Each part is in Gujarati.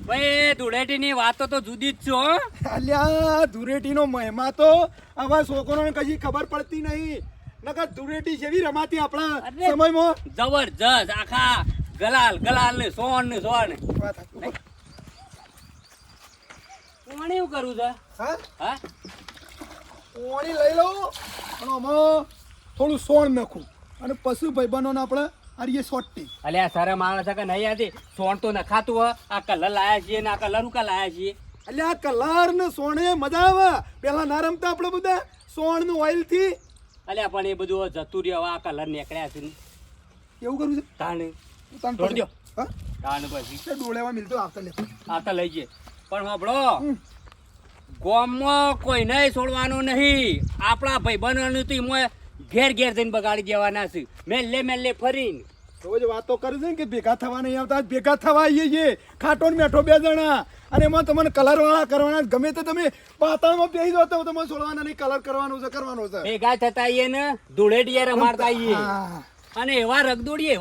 ભાઈ ધૂળેટીની વાતો તો જુદી જ છે હો. અલ્યા ધૂળેટીનો મહિમા તો આવા છોકરોને કશી ખબર પડતી નહીં. નકર ધૂળેટી જેવી રમાતી આપણા સમયમાં. જબરજસ્ત આખા ગલાલ ને સોન ને સોન. કોણ એવું કરું છે? હા હા પાણી લઈ લઉં અને આમાં થોડું સોણ નાખું અને પશુ ભાઈબંધોને આપણે આરીએ સોટી. અલ્યા શરમ આવે છે કે નહીં આતી? સોન તો નખાતું હો. આ કલર લાયા છીએ ને આ કલર ઉકા લાયા છીએ. એટલે આ કલર ને સોણે મજા આવે. પેલા ના રમતા આપણે બધા સોણ નું ઓઇલ થી. અલ્યા પણ એ બધું જતું રહ્યું. આ કલર નીકળ્યા છે ને એવું કરું છે. તાણે તાન છોડ દ્યો. હા તાણે પછી ડોળેવા મિલતો આવતા લે. આ તો લઈ જઈએ પણ હોબળો ગામમાં કોઈ નહીં છોડવાનું નહીં. આપણા ભાઈબંધોનું તો એમાં ઘેર જઈને બગાડી દેવાના છે. મેલ્લે ફરીને રોજ વાતો કરે છે ને કે ભેગા થવા નહીં આવતા. ભેગા થવા આવીએ છીએ ખાટો ને મેઠો 2 જણા અને એમાં તમને કલર વાળા કરવાના. ગમે તે તમે પાતાળમાં બેસી જાવ તો તમે છોડવાના નહીં. કલર કરવાનો છે. ભેગા થતા આવીએ ને ધૂળેટીએ રમાડતા આવીએ અને એવા રગદોડીએ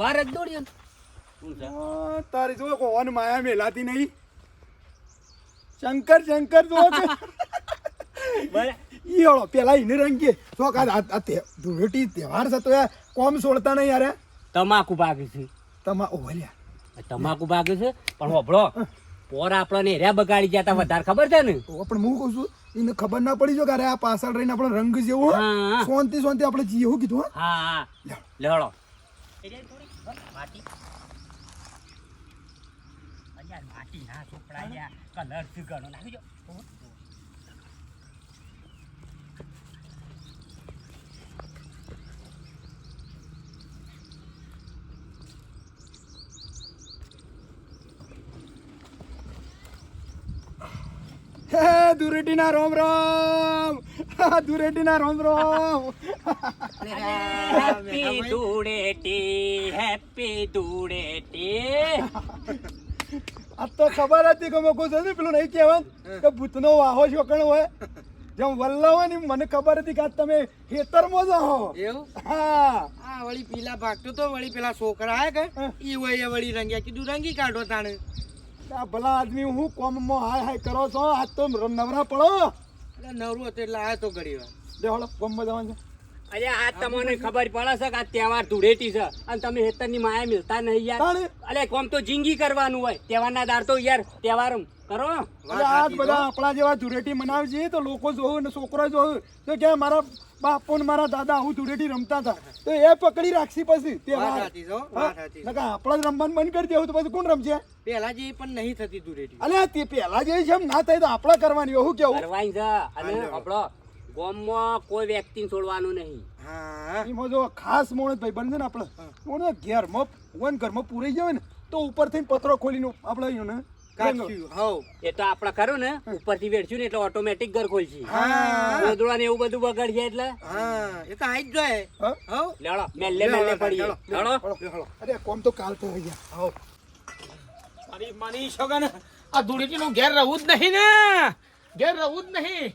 તારી જો કોણ માયા મેલાતી નહીં. શંકર જો ઈ હળો પેલા એને રંગીએ તો ધૂળેટી તહેવાર છે તો કોમ છોડતા નહીં યાર. તમાકુ ભાગે છે. તમાકુ ભાગે છે પણ હોબળો પોર આપણને હેર્યા બગાડી ગયા તા વધારે ખબર છે ને. પણ હું કહું છું એને ખબર ના પડી જો કે આ પાછળ રહીને આપણો રંગ જેવો શાંતિ આપણે જીએ. એવું કીધું. હા લેવડો માટી ના ચોપડા કલર થી ઘણો નાખી દો. ધૂળેટીના રોમ હેપી ધૂળેટી. આ તો ખબર હતી કે કોઈ છે પેલું નહીં કહેવાનું કે ભૂતનો વાહો શોકણ હોય જેમ વલ્લા હોય ને મને ખબર હતી કે તમે ખેતરમાં જ હો. એવું? હા આ વળી પીલા ભાગતો તો વળી પેલા છોકરા આયા કે ઈ હોય વળી રંગ્યા કીધું રંગી કાઢો તાણે. આ ભલા આદમી હું કોમમાં હાય કરો છો. આજ તો નવરા પડો. એટલે નવરું હતું એટલે આયા તો ઘડી વાર. દેવાળો કોમમાં જવાનું છે. અરે આ તમને ખબર પડે છે કે આ તહેવાર ધૂળેટી છે અને તમે હેતરની માયા મિલતા નહીં યાર. અલે કોમ તો જિંદગી કરવાનું હોય. તહેવારના દાર તો યાર તહેવાર કરો. આજ બધા આપણા જેવા ધૂળેટી મનાવજે તો લોકો જોવું ને છોકરો જોવું તો કે મારા બાપુ ને મારા દાદા આવું ધૂળેટી રમતા હતા તો એ પકડી રાખશી પછી તહેવાર. આપણા જ રમવાનું બંધ કરી દેવું તો પછી કોણ રમશે? પેલા જે પણ નહીં થતી ધૂળેટી. અલે તે પેલા જે છે એમ ના થાય તો આપણા કરવાની. એવું કેવું કરવાની છે. અને આપણો ગામમાં કોઈ વ્યક્તિને છોડવાનું નહીં. હા એમાં જો ખાસ મોણસ ભાઈ બને ને આપણે મોણસ ઘરમાં પૂરી જાય ને તો ઉપર થઈને પતરો ખોલીને આપણે એ તો આપડે ખરું ને ઉપરથી વેડશું ને એટલે ઓટોમેટિક ઘર ખોલશે. ગોદડા ને એવું બધું બગડશે એટલે એ તો આઈ જ જાય. લેડો મેલ્લે પડીએ. લેડો અરે કોમ તો કાલ તો થઈ ગયા. મારી માની છોકરા ને આ ધૂળેટી નું ઘેર રહું જ નહીં ને. ઘેર રહું જ નહીં.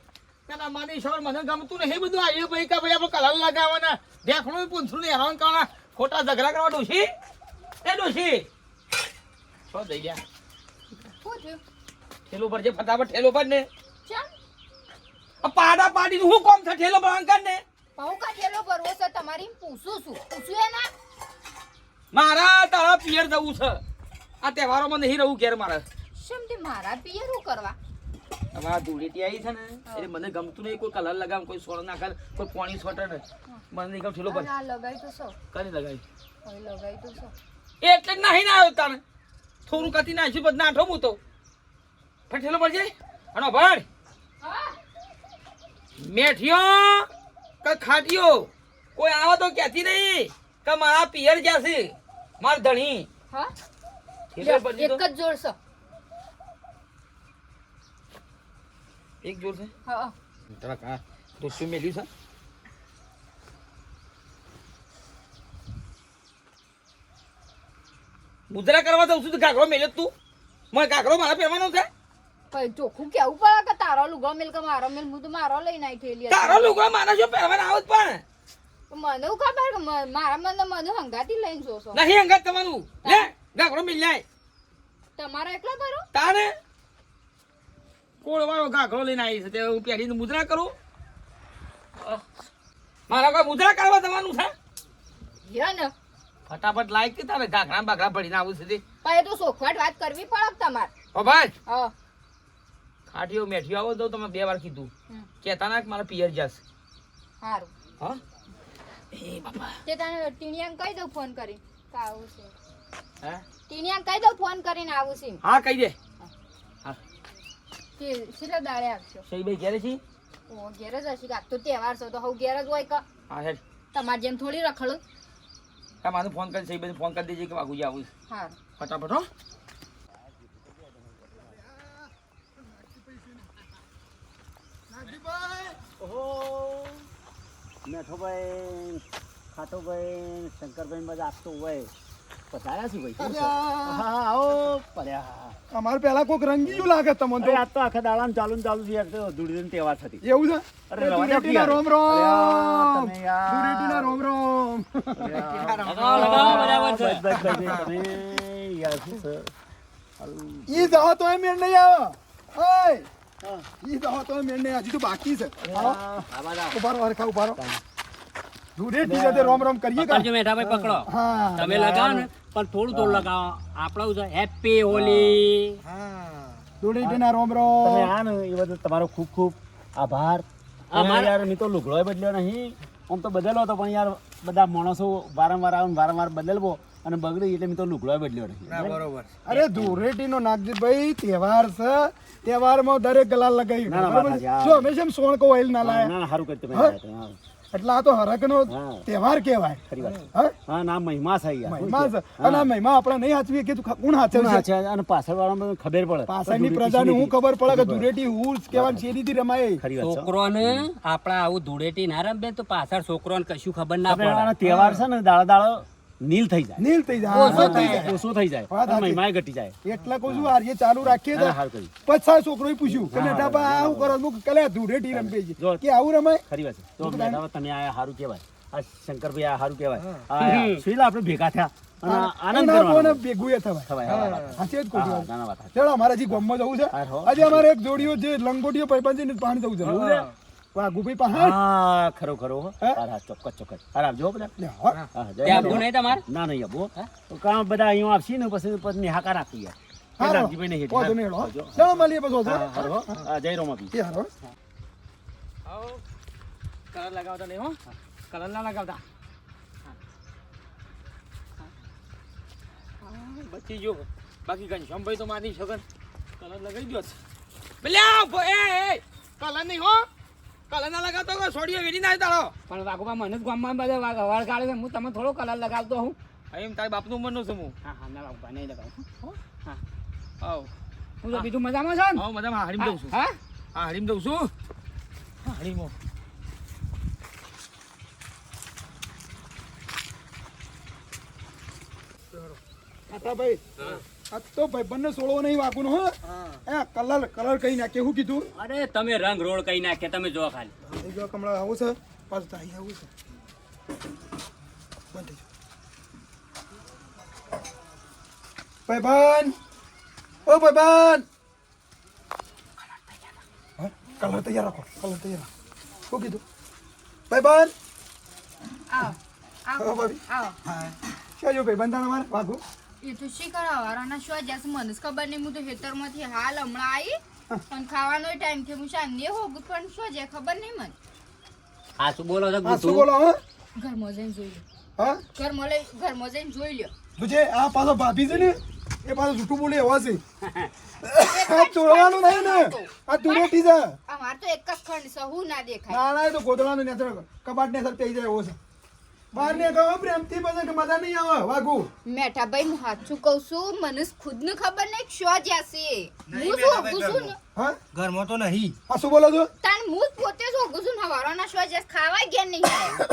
પેલા માની છોકરા મને ગમતું નહીં બધું. આવ્યું ભાઈ કે ભાઈ આપણે કલર લગાવવાના દેખણું પૂંછડું હેરાન કરવાના ખોટા ઝઘડા કરવા. ડોશી એ ડોશી છો દઈ ગયા. ઠેલો પર જે ફટાફટ ઠેલો પર ને પાડા પાડી હું કોમ છે ઠેલો પર અંકર ને હું કા ઠેલો ભરવો છે તમારી પૂછું એના મારા તારા પિયર જવું છે. આ તહેવારોમાં નહીં રહું ઘેર મારે. શેમથી મારા પિયર હું કરવા? હવે આ ધૂળેટી આવી છે ને એટલે મને ગમતું નહીં. કોઈ કલર લગાવ કોઈ સોળ નાખે કોઈ પાણી છોટે ને મને નહીં ગમ. ઠેલો પર લગાઈ તો છો કઈ લગાવી લગાઈ તો છો એટલે જ નહીં ના આવ્યો તાને થોડું કતી નાખ્યું બધું નાઠો હું તો ઠેલો પર જાય. હનો ભર મેઠિયો કે ખાટીયો કોઈ આવો તો કહેતી નહીં કે મારા પિયર જશે માર ધણી. હા ઠેલો પર એક જ જોડ છે. એક જોડ છે. હા તરક આ તો શું મેલ્યું છે. મુદ્રા કરવા દઉં છું તો કાકરો મેલ્યો તું. મને કાકરો મારા પહેરવાનો છે. ચોખ્ખું કેવું પડે કે તારો લુગડો મેલ કે મારો મેલ. હું તો મારો લઈને આવી થયેલી તારો લુગડો મારા શું પહેરવાના આવું જ પણ મને ખબર કે મારા મને હંગાતી લઈને જોશો નહીં અંગત તમારું લે કાકરો મિલ જાય. તમારો એકલો કરો તારે કોળવાળો ઘાઘરો લઈને આવી છે તે હું પહેરીને મુદ્રા કરું મારા કોઈ મુદ્રા કરવા જવાનું છે હીરો ને ફટાફટ લાઈક કે તારે ઘાઘરા બાઘરા ભરીને આવું છે તે પણ એ તો સોખવાટ વાત કરવી પડે તમારે ઓ ભાઈ હા ખાટીઓ મેઠીઓ આવો તો તમે 2 વાર કીધું કેતા ના કે મારા પિયર જશે સારું હા એ બાપા તે તને ટીણિયાને કહી દઉં ફોન કરી કે આવું છે હે ટીણિયાને કહી દઉં ફોન કરીને આવું છે હા કહી દે હા કે કેટલા દાડે આવશો સહી ભાઈ ક્યારે છે ઓ ઘેર જ હશે કાક તો તહેવાર છે તો હું ઘેર જ હોય કે હા હેડ તમારે જેમ થોડી રખડું હા મારું ફોન કરી સહી ભાઈ ફોન કરી દેજે કે વાગુજી આવું છે. સારું ફટાફટ હો મેઠોભાઈ ખાટોભાઈ શંકરભાઈ બધા આપતો હોય પધાર્યા છે ભાઈ અલ્યા, હા આવો પડ્યા અમારે પેલા કોક રંગીયું લાગે તમને તો આ તો આખા દાડામાં ચાલુ ને ચાલુ છે ધૂળીને તહેવાર થતી એવું છે અરે એ રવા દો ધૂળેટીના યાર. રોમ રોમ અલ્યા, તમે યાર. ધૂળેટીના રોમ રોમ ઈ દવા તો મેળ નહીં આવે ઓય ઈ દવા તો મેળ નહીં હજી તો બાકી છે ઉભારો હરખા ઉભારો ધૂળેટી સાથે રોમ રોમ કરીએ કા મેઠાભાઈ પકડો હા તમે લગાવો ને પણ થોડું થોડું લગાવો આપણું છે હેપી હોલી ધૂળેટીના રોમ રોમ એ બધું તમારો ખૂબ ખૂબ આભાર યાર મેં તો લુગડોય બદલ્યો નહીં આમ તો બદલ્યો હતો પણ યાર બધા માણસો વારંવાર આવે ને વારંવાર બદલવો અને બગડી એટલે મેં તો લુગડોય બદલ્યો નહીં બરોબર અરે ધૂળેટીનો નાગજીભાઈ તહેવાર છે તહેવારમાં દરેક ગલાલ લગાવ્યું ના, બરાબર વાત છે? સાચી. જો હંમેશા સોણ કો ઓઇલ ના લાયા ના સારું કરી તમે હા? હા, એટલે આ તો હરકનો હા. તહેવાર કહેવાય ખરી વાત હા હા ના મહિમા છે યાર મહિમા છે અને આ મહિમા આપણે નહીં હાચવીએ કે કોણ હાચવશે છે અને પાછળ વાળા ખબર પડે પાછળની પ્રજાને હું ખબર પડે કે ધૂળેટી હું કહેવાનું શેરીથી રમાય ખરી વાત છે છોકરોને આપણા આવું ધૂળેટી ના રમે તો પાછળ છોકરોને કશું ખબર ના આપણે પડે આના તહેવાર છે ને દાડો દાડો નીલ થઈ જાય નીલ થઈ જાય ઓછો થઈ જાય ઓછો થઈ જાય વાત સાચી. મહિમા ઘટી જાય એટલે કહું છું આર્ય ચાલુ રાખીએ તો ના, સારું કર્યું. પછી છોકરોએ પૂછ્યું કે બેટા આ શું કરો હું કલે ધૂળેટી રમે છે જો. કે આવું રમાય ખરી વાત છે તો મેડમ તમે આયા સારું કહેવાય આ શંકરભાઈ આ સારું કહેવાય આ શીલા આપણે ભેગા થયા અને આનંદ એના કોને કરવાનો ભેગું એ થવાય થવાય હા, વાત. સાચી જ ખોટી હા, વાત. ના, ના, વાત સાચી. ચાલો અમારે હજી ગામમાં જવું છે હા, હો. આજે અમારે એક જોડીઓ જે લંગોટીઓ પૈપાંજી ને પાણી જવું છે એવું છે? વાઘુભાઈ પાસે હા ખરો ખરો હો. હે? હા, હા, ચોક્કસ ચોક્કસ હા આવજો બધા લે, હો. હા, જય ત્યાં આપવું માતાજી. નહીં તમારે ના નહીં આબો તો કામ બધા અહીંયા આવશે ને પછી નિહાકાર આપી યાર હારો. નાગજીભાઈ ને હેઠ. વાંધો નહીં, હેડો, હો. આવજો. ચાલો મળીએ પછી હા, હો. હારો, હો. હા, જય રોમાપી એ હારો. આવો કલર લગાવતા નહીં હો કલર ના લગાવતા બચી જો બાકી ઘનશ્યામભાઈ તો મારી શકન કલર લગાવી દો એ કલર નહીં હો કલર ના લગાવતો કે છોડીઓ વેરી ના તારો પણ વાઘુબા મને જ ગામમાં બધા વાળ કાઢે છે હું તમે થોડો કલર લગાવતો હું એમ તારી બાપનું મનનું છું હું હા હા ના વાઘુબા નહીં લગાવું હા આવ હું તો બીજું મજામાં છે ને આવ મજામાં હાડીમ દઉં છું હા હા હાડીમ દઉં છું હા હાડીમો કાકાભાઈ, આ તો ભાઈબંધને છોડવો નહીં વાઘુનો, હો. એ કલર કઈ નાખે શું કીધું અરે તમે રંગ રોડ કઈ નાખે તમે જો ખાલી એ જો કમળા આવું છે પાછું તો અહીં આવું છે બંધ થઈ જાઓ. ભાઈબંધ ઓ ભાઈબંધ હા, કલર તૈયાર રાખો કલર તૈયાર રાખો શું કીધું ભાઈબંધ આવો હા, ભાભી. આવો શું જો ભાઈબંધ તમારે વાઘુ એ તો શી કરાવવાના શું જશે મને જ ખબર નહીં હું તો ખેતરમાંથી હાલ હમણાં આવી અને ખાવાનો ટાઈમ થયો હું શાંતિ હોગું પણ શું છે ખબર નહીં મને આ શું બોલો છો હા શું ગુતું? બોલો હા ઘરમાં જઈને જોઈ લો હા ઘરમાં જઈને જોઈ લ્યો તુજે આ પાછો ભાભી છે ને એ પાછો જૂઠું બોલે એવા છે આ ચોરવાનું નહીં ને આ ધૂળેટી છે અમાર તો એક જ ખંડ છે હું ના દેખાય ના ના એ તો ગોદડાનું નેચર કબાટ ને સર થઈ જાય એવો છે બહાર ને કહો પ્રેમથી પછી કે મજા નહીં આવે વાગુ મેઠા ભાઈ હું સાચું કહું છું મને ખુદ ને ખબર નહીં કે શું જ્યાંશે હું શું હોગું છું ને હા ઘરમાં તો નહીં આ શું બોલો છો તાન હું જ પોતે જ હોગું છું ને હવારોના શું જ્યાં ખાવા ગયા નહીં આયા.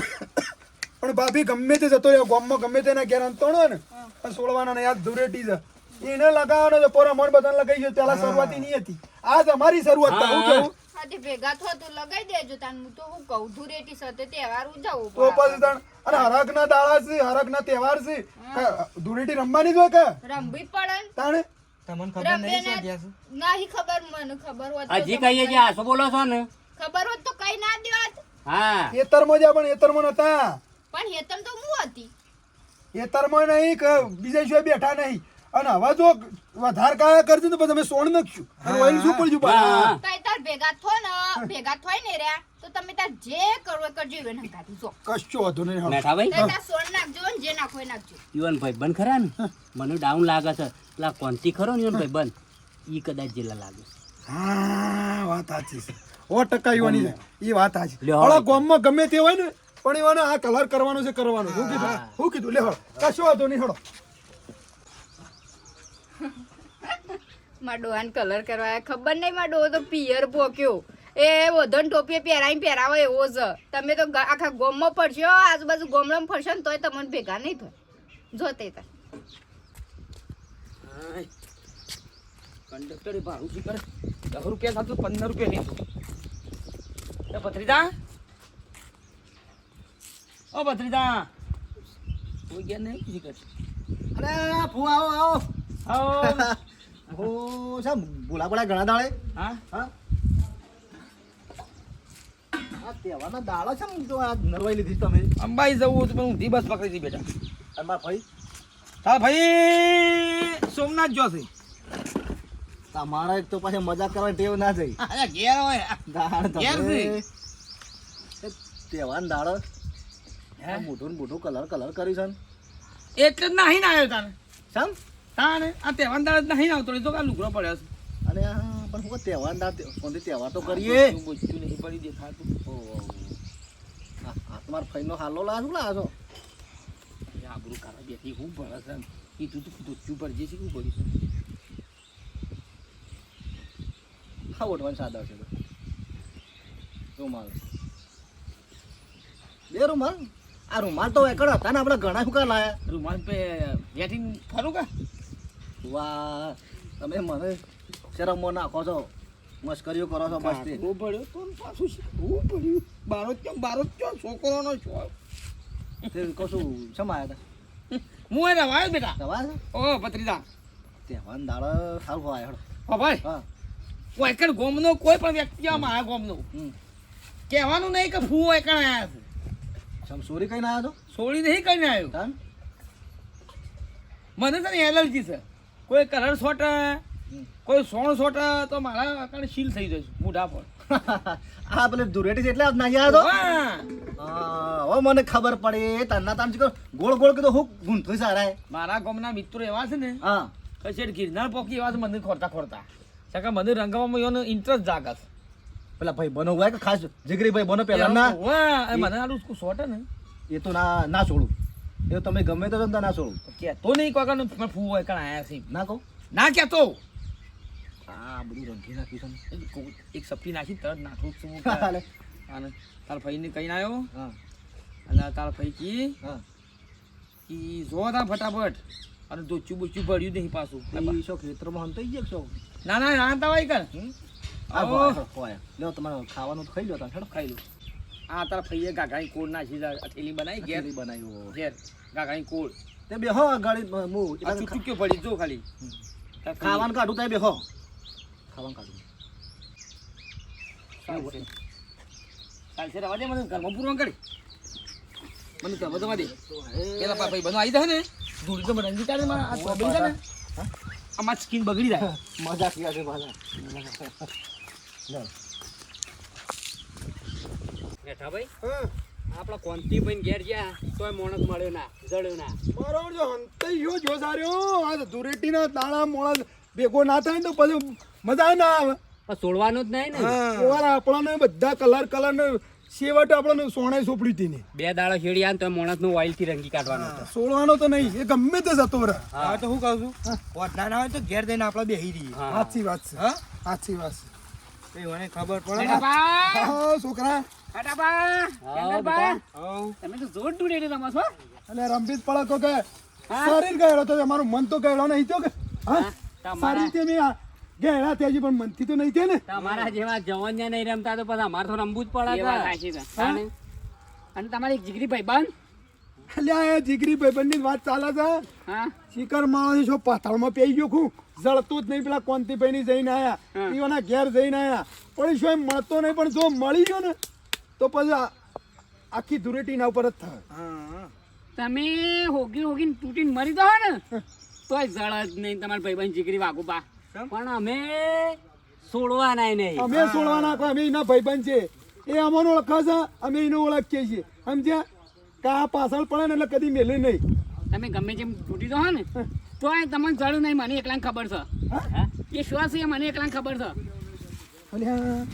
પણ ભાભી ગમે તે જતો રહ્યો ગામમાં ગમે તેના ઘેર અંતણો ને પણ સોળવાના ને યાદ ધૂળેટી છે એને લગાવવાનો છે પોરા મણ બધાને લગાવી છે પેલા શરૂઆતી નહીં હતી આજ અમારી શરૂઆત થાય હું કેવું આજે ભેગા થો તો લગાઈ દેજો તાન હું તો હું કહું ધૂળેટી સાથે તહેવાર ઉજાવું તો પછી તાણ અને હરક ના દાડા છે હરક ના તહેવાર છે ધૂળેટી રમવાની જ હોય કે રમવી પડે ને. તાણે તમને ખબર નહીં રમ્યા શું ગયા છે? નહીં ખબર, મને ખબર હોત તો હજી તમે કહીએ છે આ શું બોલો છો ને ખબર હોત તો કઈ ના દેવાત. હા એતરમાં જા પણ એતરમાં નતા. પણ હેતમ તો હું હતી. એતરમાં નહીં કે બીજા સિવાય બેઠા નહીં. અને હવે જો વધારે કાયા કરજો તો પછી અમે સોણ નાખશું અને ઓઇલ શું પડ્યું પાછું? હા. તઈ તાર ભેગા થો ને ભેગા થોય ને રહ્યા તો તમે તાર જે કરવો એ કરજો એને હંગાતી જો. કશો વાંધો નહીં હાલો. મેઠાભાઈ તઈ તાર સોન નાખજો ને જે નાખો એ નાખજો. ઈવન ભાઈબંધ ખરા ને મને ડાઉન લાગે છે પેલા કોંતી ખરો ને ઈવન ભાઈબંધ ઈ કદાચ જેલા લાગે છે. હા વાત સાચી છે. 100% ઈવાની છે. ઈ વાત સાચી. લ્યો. હળો ગામમાં ગમે તે હોય ને પણ ઈવાને આ કલર કરવાનો છે કરવાનો. શું કીધું? શું કીધું? લે હળો. કશો વાંધો નહીં હળો. માર ડોહાને કલર કરવા આયા. ખબર નહીં માર ડોહો તો પિયર પોક્યો એ વધન ટોપીએ પહેરાવે એવો છે. તમે તો આખા ગોમમાં પડશો આજુબાજુ ગોમડામાં ફરશો ને તોય તમને ભેગા નહીં થાય જો તે તાર. કંડક્ટર ભાડું શું કરે 10 રૂપિયા સાથે 15 રૂપિયા નહીં એ ભત્રીજા ઓ ભત્રીજા કોઈ ગયા નહીં જી કર અરે ફૂ આવો આવો આવો હું સમ બોલા બોલા ઘણા દાડે હા હા આ તહેવારના દાડા છે ને તો આ નરવાઈ લીધી તમે અંબાઈ જવું હતું પણ ઊંધી બસ પકડી હતી બેટા અને મારા ભાઈ તાર ભાઈ સોમનાથ જોશે તમારા એક તો પાછી મજા કરવાની ટેવ ના જઈ અરે ઘેર હોય દાડ ઘેર તમે છે. તહેવાર દાડો મોઢું મોઢું કલર કર્યું છે ને. એટલે જ નહીં આવ્યો તારે સમ તાને આ તહેવાર દાડે જ નહીં આવતો તો આ લુગડો પડ્યો છે અને આ પણ હું તહેવાર દાડ કોણથી તહેવાર તો કરીએ બોચ્યું નહીં પડી દેખાતું આ તમારા ભાઈનો હાલો લાવ શું લાવો છો આબરૂ કાઢા બેઠી હું ભરે છે કીધું તું દોચ્યું પર જે છે શું ભરી છે હા ઓઢવાનું સાદા છે તો રૂમાલ બે રૂમાલ આ રૂમાલ તો એકડ હતા ને આપણે ઘણા શું કા લાયા રૂમાલ પે બેઠી ખરું કા વાહ તમે મને શરમમાં નાખો છો મસ્કરીઓ કરો છો બસ તે કાઢવો પડ્યો તો ને પાછું શીખવું પડ્યું બારો ક્યાં છોકરોનો છો તે કશું સમાયા હું એ રવાયો બેટા હતા દવા છે ઓ ભત્રીજા તહેવાર દાડો સારું હોય હેડો ઓ ભાઈ હા કોઈ એકણ ગોમનો કોઈ પણ વ્યક્તિ આમાં આ ગોમનો કહેવાનું નહીં કે ફૂ એકણ આયા છે સમ સોરી કઈ ના આવ્યો સોળી નહીં કરીને આવ્યો તો મને છે ને એલર્જી છે કોઈ કલર સોટ કોઈ સોણ સોટ તો મારા એકણ શીલ થઈ જશે મોઢા પર આ પેલે ધુરેટી એટલે જ ના આવ્યો હા. હવે મને ખબર પડે તન્ના તાન ગોળ ગોળ કીધું હું ગુંથું સારા મારા ગામના મિત્રો એવા છે ને હા કશેડ ગિરનાર પોકી એવા છે મને ખોરતા કારણ મને રંગવામાં એનો ઇન્ટરેસ્ટ જાગે છે પેલા ભાઈ બનો હોય કે ખાસ જીગરી ભાઈ બનો પેલા ના વાહ, એ મને આલું શોટ ને એ તો ના છોડું એ તો તમે ગમે તો ના છોડું કહેતો નહીં કોઈ કણ ફૂ હોય કણ આયા છે ના કહું ના કહેતો આ બધું રંગી નાખ્યું એક સપલી નાખી તરત નાખું છું છે હાલે. અને તારા ભાઈને કહીને આવ્યો હા અને તારા ભાઈ કી હા જો તા ફટાફટ અને દોચું બોચું ભર્યું નહીં પાછું એ શો ખેતરમાં હંતાઈ ગયા છો ના ના ના તવાઈ કર આ આવો. હોય લ્યો તમારે ખાવાનું તો ખાઈ લો તમે હેડો ખાઈ લો આ તારા ભાઈએ ગાઘાની કોળ નાખી છે, આ થેલી બનાવી ઘેર ઘેરી બનાવ્યો ઘેર ગાઘાની કોળ તે બેહો ગાડી આ હું ચૂક્યો પડી જો ખાલી ખાવાનું કાઢું તો બેહો ખાવાનું કાઢું ચાલશે રવા દે મને ઘરમાં પૂરું કરી મને ઘરમાં જવા દે પેલા ભાઈ બનો આવી જાય ને ધૂળી તો મને રંગી કાઢે મારા આ ચોબડી છે ને આમાં સ્કીન બગડી જાય મજા કિયા છે મજા મેઠાભાઈ હા આપણા કોંતી ભાઈ ઘેર ગયા તોય મોણસ મળ્યો ના જડ્યો ના બરાબર જો હંતાઈ ગયો જો સાર્યો આ ધુરેટીના દાણા મોળા ભેગો ના થાય ને તો પછી મજા ના આવે પણ છોડવાનું જ નહીં ને ઓવાર આપણને બધા કલર ને સેવટ આપણને સોનાઈ સોપડી હતી ને 2 દાડા છેડી આવે ને તો મોણસ નું ઓઇલ થી રંગી કાઢવાનો હતો સોળવાનો તો નહીં એ ગમે તે જતો રહે હવે તો હું કહું છું ઓઢના ના હોય તો ઘેર જઈને આપણે બેહી રહીએ હા. સાચી વાત છે હા સાચી વાત તો મને ખબર પડે ને. છે હા છોકરા હા, બેટા. હઉ. તમે તો જોર ડૂડેલી રમો છો અને રમપીત પડકો કે શરીર ગયેલો તો અમારું મન તો ગયેલો નહીં તો કે હા સારી રીતે મેં ગયેલા ત્યાંજી પણ મનથી તો નહીં થયા ને તમારા જેવા જવાન જ્યાં નહીં રમતા તો પછી અમારે તો રમવું જ પડે અને તમારી એક જીગરી ભાઈ બંધ અલ્યા એ જીગરી ભાઈબંધની વાત ચાલે છે હા શિખર માણસ છો પાતાળમાં પેઈ ગયો ખું જળતું જ નહીં. પેલા કોંતીભાઈ ની જઈને આયા, ઈઓના ઘેર જઈને આયા, પણ શું એમ મળતો નહીં. પણ જો મળી ગયો ને તો પછી આખી ધૂળેટી ના ઉપર જ થાય. તમે હોગીને તૂટીને મરી દો ને તોય જળ જ નહીં તમારા ભાઈબંધ જીગરી વાગુબા. પણ અમે છોડવાના નહીં. અમે છોડવાના કોઈ, અમે એના ભાઈબંધ છે. એ અમને ઓળખે છે, અમે એને ઓળખીએ છીએ. સમજ્યા? કે આ પાછળ પડે ને એટલે કદી મેલે નહીં. તમે ગમે તેમ તૂટી દો ને તોય તમને જળ નહીં. મને એકલાને ખબર છે. એ શ્વાસ છે મને એકલાને ખબર છે. અલ્યા,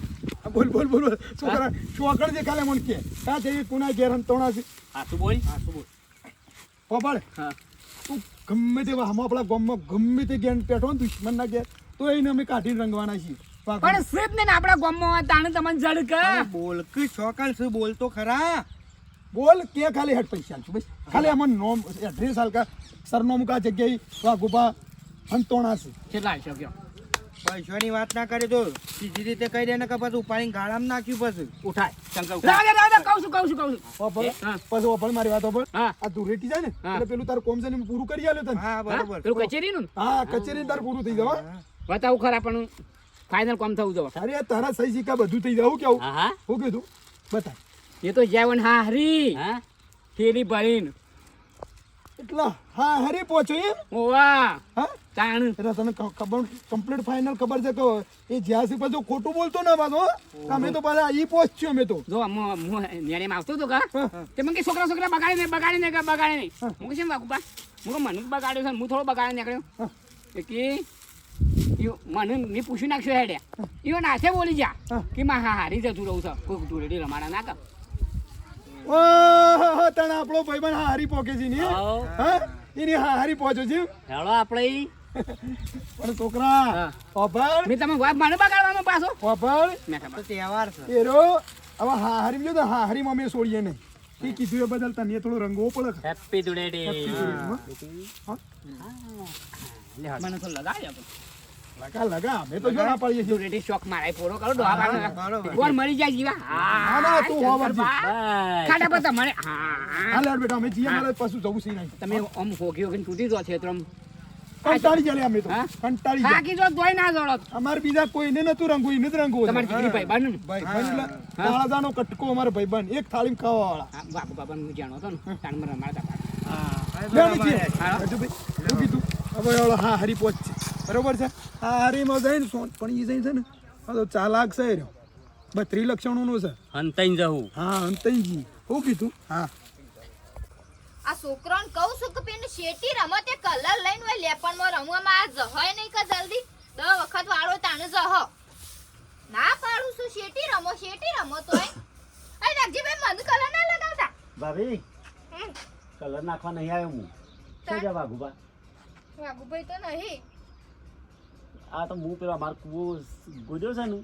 બોલ બોલ બોલ બોલ. છોકરા ચોકડ જે ખાલે મને કે ક્યાં છે કુના ઘેર અંતોણા છે. હાથું બોલ. હાથું બોલ. પોપડ, હા. તું ગમે તે આમાં આપણા ગામમાં ગમે તે ઘેર પેઠો ને દુશ્મનના ઘેર તો એને અમે કાઢીને રંગવાના છીએ. પણ સિર્ફ ને આપણા ગામમાં તાણે તમને જળ કે બોલ કે છોકણ શું બોલતો ખરા. બોલ કે ખાલી હેડ પૈસા આલશું બસ. ખાલી આમાં નોમ એડ્રેસ હાલકા સરનામું કા જગ્યાએ વાઘુબા અંતોણા છે. કેટલા છે કયો? પૈસાની વાત ના કરે તો સીધી રીતે કહી દે ને કે પછી ઉપાડીને ગાળામાં નાખ્યું પછી. ઉઠાય શંકર ઉઠાય. રાજા કહું છું. પોપડ, હા. પછી ઓપડ મારી વાત ઓપડ. હા. આ ધૂળેટી જાય ને હા. એટલે પેલું તારું કોમ છે ને પૂરું કરી આલ્યો તને. હા બરોબર. પેલું કચેરીનું ને? હા, કચેરી તાર પૂરું થઈ જવા. બતાવું ખરા પણ ફાઇનલ કામ થવું જો. અરે તારા સહી સિક્કા બધું થઈ જવું કેવું? હા હા. શું કીધું બતા. એ તો જયવન હા હરી હા થેલી ભરીને એટલા હા હરી પહોંચો એમ. ઓવા હા, તાણ એટલે તને ખબર કમ્પ્લીટ ફાઇનલ ખબર છે કે એ જ્યાં સુધી પાછું ખોટું બોલતો ના પાછો. અમે તો પાછા ઈ પહોંચ્યું અમે તો. જો નેરેમ આવતો હતો કા તે મને કે છોકરા બગાડે નહીં હું કેમ વાકુબા હું મને બગાડ્યો છે હું થોડો બગાડે નીકળ્યો કે મને મેં પૂછી નાખ્યો હેડ્યા ઈઓ નાથે બોલી જા કે માં હા હારી જતું રહું છે કોઈ ધૂળેટી રમાડા ના કર. ઓહો, તને આપણો ભાઈબંધ હા હારી પોકે છે ને? હા, એની હા હારી પહોંચો છે. હેડો આપણે પણ છોકરા પોપડ, મેં તમે વાત મને બગાડવાનો પાછો પોપડ મેં ખબર તો તહેવાર છે. એરો હવે હા હારી જો તો હા હારીમાં અમે છોડીએ નહીં. એ કીધું એ બદલ તને થોડો રંગવો પડે. હેપી ધૂળેટી હા? મને તો લગાડ્યા લગા લગા અમે તો જો ના પાડીએ છીએ. ધૂળેટી શોખ મારે પૂરો કરો ડોહા બરોબર. કોણ મરી જાય જીવા ના, ના, તું હોવર છે. ખાડા પર તમારે હા લેડ બેટા, અમે જીએ મારે પાછું જવું છે નહીં. તમે આમ હોગી તૂટી જો છે તો આમ કંટાળી જાય અમે તો. હા? કંટાળી જાય. થાકી જો તોય ના જોડો અમારે બીજા કોઈને નતું રંગવું, એને જ રંગવું હતું. તમારી દીકરી ભાઈ બાનું ભાઈબંધ એટલે કાળાદાનો કટકો અમારો ભાઈબંધ, એક થાળીમાં ખાવા વાળા. બાપુ બાપા હું જાણો હતો ને તાણ મને રમાડતા લે અમે જીએ. રાજુભાઈ, શું કીધું? હવે ઓલો હા હરી પહોંચ છે. બરોબર છે? હા હરીમાં જઈને સોન પણ ઈ જઈને છે ને આ તો ચાલાક છે એ રહ્યો. 32 લક્ષણોનો છે. હંતાઈ જવું હા અંતઈજી શું કીધું? હા આ છોકરાને કહું છું કે પેલું શેટી રમો તે કલર લઈને હોય લેપનમાં રમવામાં આ જહોય નહીં કે જલ્દી 10 વખત વાળો તાણે જહો ના પાડું છું શેટી રમો તોય અરે નાગજીભાઈ મને કલર ના લગાવતા ભાભી કલર નાખવા નહીં આવ્યો હું. શું છે વાઘુબા? વાગુભાઈ તો નહીં આ તો હું પેલો અમારો કૂવો ગોદ્યો છે ને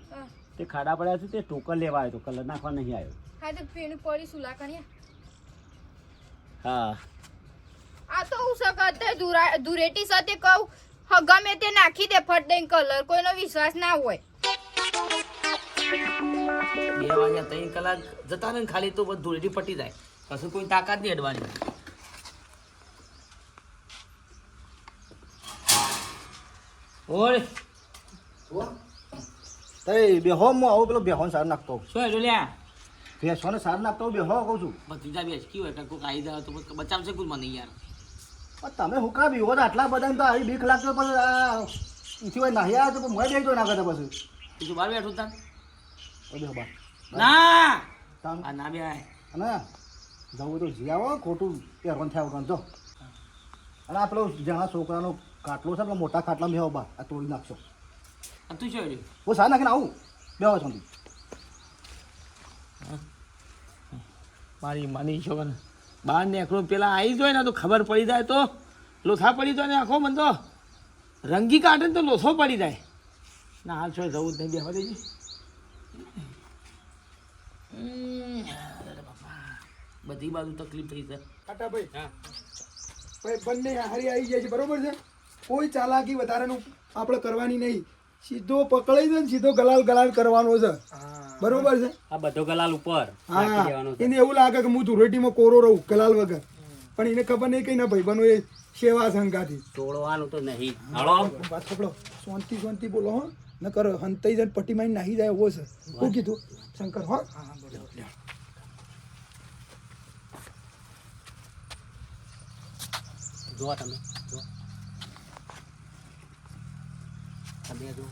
તે ખાડા પડ્યા છે તે ટોકર લેવા આવ્યો તો કલર નાખવા નહીં આવ્યો. હા તો પેલું પડી સુલા કણ્યા હા આ તો હું સકત ધુરેટી સાથે કહું ગમે તે નાખી દે ફટ દઈને કલર કોઈનો વિશ્વાસ ના હોય 2 વાગ્યા 3 કલાક જતા ને ખાલી તો બધું ધૂળેટી પટી જાય પછી કોઈ તાકાત નહીં અડવાની. ઓય તઈ બેહો હું આવું પેલો બેહોન સાર નાખતો શું હેડો લ્યા ભેંસોને સાર નાખતો બેહો કહું છું. ભત્રીજા બેસ કેવું એટલે કોઈક આવી જાય તો પછી બચાવશે કોણ મને યાર. પણ તમે હું કા બીવો આટલા બધા તો આવી બીક લાગતો પણ ઈથી હોય નાહી આવ્યો તો પણ મય બેસતો ના કરતા પછી તું બહાર બેઠું તાન બેહો બા ના તામ આ ના બે અને જવું તો જી આવો ખોટું પહેરવાનું થયા વગર જો. અને આ પેલો જ્યાં છોકરાનો ખાટલો છે પેલો મોટા ખાટલામાં બેહો બા આ તોડી નાખશો. આ તું શું હેડ્યું હું સાર નાખીને આવું બેહો છો મારી માની છોકર બહાર નીકળો પેલા આવી જાય ને તો ખબર પડી જાય તો લોથા પડી જાય ને આખો મને તો રંગી કાઢે ને તો લોથો પડી જાય ના હાલ છો જવું જ નહીં બેહવા દેજે. બધી બાજુ તકલીફ થઈ છે. કાટાભાઈ, ભાઈ બંને હારી આવી જાય છે. બરોબર છે? કોઈ ચાલાકી વધારાનું આપણે કરવાની નહીં. સીધો પકડાઈ દે ને સીધો ગલાલ કરવાનો છે. બરોબર છે? આ બધો ગલાલ ઉપર હા, એને એવું લાગે કે હું ધૂળેટીમાં કોરો રહું ગલાલ વગર, પણ એને ખબર નહીં કઈ ના ભાઈબંધો એ સેવા સંગાથી તોડવાનું તો નહીં હાલો વાત પકડો શાંતિ બોલો હો ન કરો હંતાઈ જઈને પટ્ટી મારી નાહી જાય એવો છે શું કીધું શંકર હો જો તમે જો તમે જો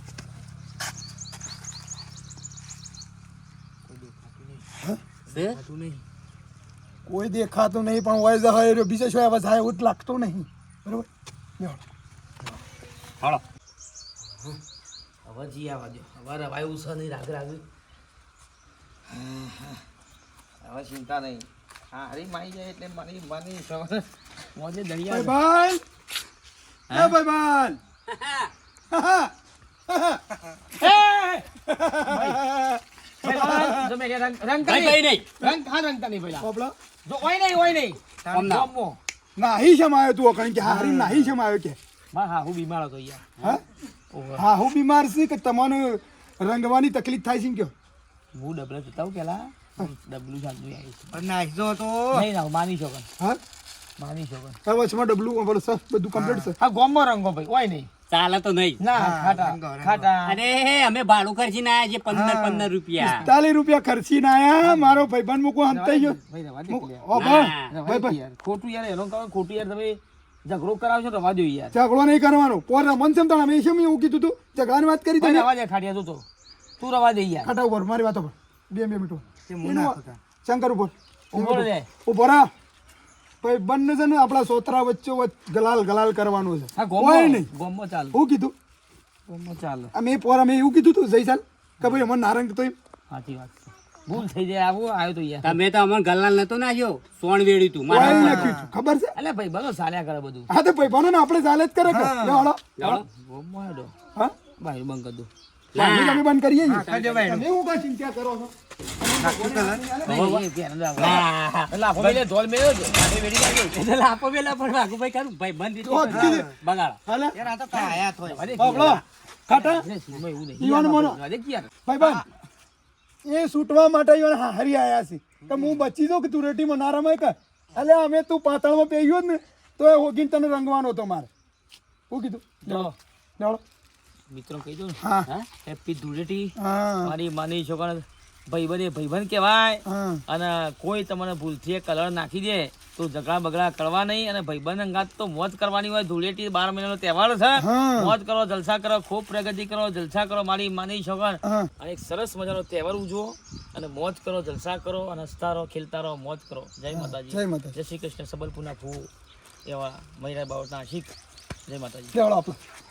કોઈ દેખાતું નહીં પણ હોય જાય બીજે શું આવે જાય એવું જ લાગતું નહીં બરોબર લ્યો. હાલો હવે જી આવવા દો હવે રવાયું છે નહીં રાગ હવે ચિંતા નહીં હા હરી મારી જાય એટલે મારી માની સવાર મોજે દરિયા ભાઈબંધ એ ભાઈબંધ બાપલા હોય નહીં નાહી શમાયો તું અકણ કે હારી નાહી શમાયો કે હા હું બીમાર હતો યાર હા હું બીમાર છું કે તમને રંગવાની તકલીફ થાય છે ને કયો હું ડબલ જોતા હું પેલા ડબલું ચાલતું આવી છે પણ નાખજો તો નહીં ના માની શકો હા માની શકો આ વચમાં ડબલું બોલો સર બધું કમ્પ્લીટ છે હા ગોમો રંગો ભાઈ હોય નહીં ચાલે તો નહીં ના ખાટા અરે અમે ભાડું ખર્ચી ના જે 15 રૂપિયા 40 રૂપિયા ખર્ચીને આયા મારો ભાઈબંધ મૂકો હંતાઈ ગયો ભાઈ રવા દે મૂકો. યાર. ઓ ભાઈ રવા દે યાર ખોટું યાર એનો કહો ખોટું યાર તમે ઝઘડો કરાવશો રવા દો યાર ઝઘડો નહીં કરવાનો પોર રમણ છે તમે એમ એવું કીધું તું ઝઘડાની વાત કરી ભાઈ તમે રવા દે ખાડિયા તું રવા દે યાર ખાટા ઉપર મારી વાતો પર 2 મિનિટ એનું શંકર ઉપર ઉભો રહે ઉભો રહો ભાઈ બંને છે ને આપણા સોતરા વચ્ચે ગલાલ કરવાનું છે હા કોઈ નહીં ગોમો ચાલે હું કીધું ગોમો ચાલે અમે પોર અમે એવું કીધું તું જઈ ચાલ કે ભાઈ અમને નારંગ તો એમ સાચી વાત છે. ભૂલ થઈ જાય આવું આવ્યો તો યાર તમે તો અમને ગલાલ નતો નાખ્યો સોણ વેડ્યું તું કોઈ મારા નાખ્યું તું. ખબર છે અલે ભાઈ બધો ચાલ્યા કરે બધું હા તો ભાઈ બનો ને આપણે ચાલે જ કરે કે લે હાલો. ગોમો હેડો હા ભાઈ બંધ કરી દો વાંધો નહીં, અમે બંધ કરીએ છીએ. કરજો ભાઈ. તમે હું કાંઈ ચિંતા કરો છો એટલે આપો પેલે ધોલ મેળ્યો છે આપણે વેડી લાગ્યો છે. એટલે આપો પેલા પણ વાઘુભાઈ કરું ભાઈ બંધ તો કીધું. બગાડ હાલે યાર આ તો કાયા થોય અરે બાપલો ખાટા એટલે સીનમાં એવું નહીં. ઈવાનો મોનો. અરે યાર ભાઈ બંધ એ છૂટવા માટે ઈવોને હારી આયા છે કે હું બચી જાઉં કે તું રેટીમાં ના રમાય કે એટલે અમે તું પાતળમાં પહેર્યો જ ને તો એ હોગીને તને રંગવાનો હતો મારે શું કીધું ચલો લેવડો. મિત્રો કહી દો ને હા હેપી ધૂળેટી હા મારી માની છોકરા ભાઈબંધ કહેવાય હા અને કોઈ તમને ભૂલથી કલર નાખી દે તો ઝઘડા બગડા કરવા નહીં અને ભાઈબંધ અંગાત તો મોજ કરવાની હોય ધૂળેટી 12 મહિનાનો તહેવાર છે હા. મોજ કરો જલસા કરો ખૂબ પ્રગતિ કરો જલસા કરો મારી માની છોકર હા અને એક સરસ મજાનો તહેવાર ઉજવો અને મોજ કરો જલસા કરો અને હસતા રહો ખેલતા રહો મોજ કરો જય માતાજી જય માતાજી. જય શ્રી કૃષ્ણ સબલપુરના ફૂ એવા મહિરા બાવટના આશિક જય માતાજી લેવડો આપણે